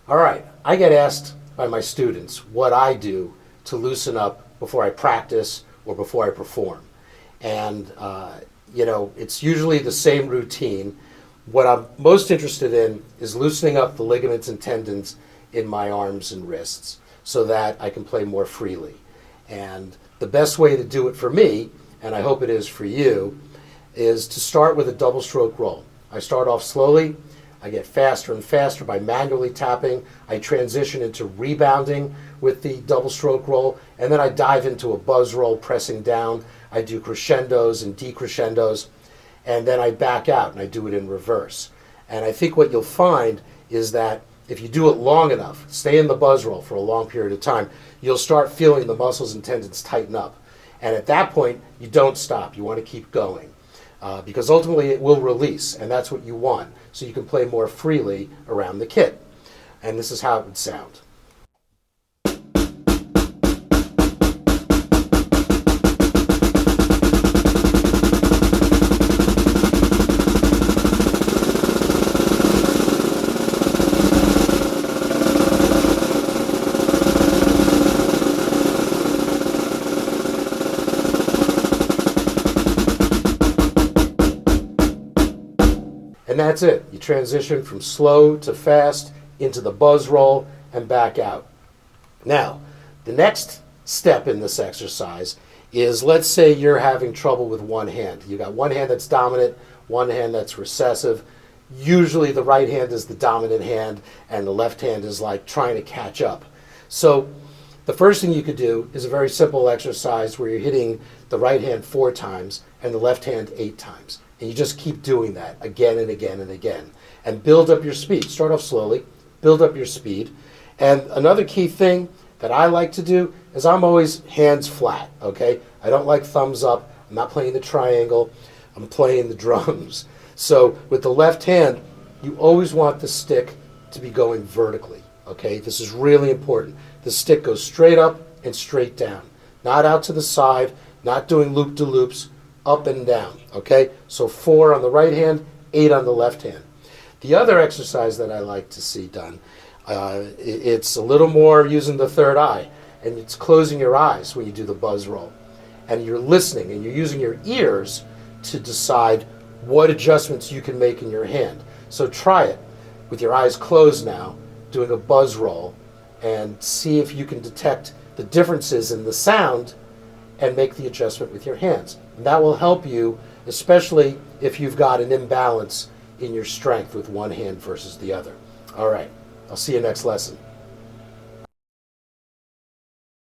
All right, I get asked by my students what I do to loosen up before I practice or before I perform. And, it's usually the same routine. What I'm most interested in is loosening up the ligaments and tendons in my arms and wrists so that I can play more freely. And the best way to do it for me, and I hope it is for you, is to start with a double stroke roll. I start off slowly. I get faster and faster by manually tapping. I transition into rebounding with the double stroke roll, and then I dive into a buzz roll, pressing down. I do crescendos and decrescendos, and then I back out and I do it in reverse. And I think what you'll find is that if you do it long enough, stay in the buzz roll for a long period of time, you'll start feeling the muscles and tendons tighten up. And at that point, you don't stop. You want to keep going. Because ultimately it will release, and that's what you want, so you can play more freely around the kit. And this is how it would sound. And that's it. You transition from slow to fast into the buzz roll and back out. Now, the next step in this exercise is, let's say you're having trouble with one hand. You got one hand that's dominant, one hand that's recessive. Usually the right hand is the dominant hand and the left hand is like trying to catch up. So the first thing you could do is a very simple exercise where you're hitting the right hand 4 times and the left hand 8 times. And you just keep doing that again and again and again. And build up your speed. Start off slowly, build up your speed. And another key thing that I like to do is I'm always hands flat, okay? I don't like thumbs up. I'm not playing the triangle. I'm playing the drums. So with the left hand, you always want the stick to be going vertically, okay? This is really important. The stick goes straight up and straight down. Not out to the side, not doing loop-de-loops, up and down, okay? So 4 on the right hand, 8 on the left hand. The other exercise that I like to see done, it's a little more using the third eye, and it's closing your eyes when you do the buzz roll. And you're listening, and you're using your ears to decide what adjustments you can make in your hand. So try it with your eyes closed now, doing a buzz roll, and see if you can detect the differences in the sound and make the adjustment with your hands. And that will help you, especially if you've got an imbalance in your strength with one hand versus the other. All right, I'll see you next lesson.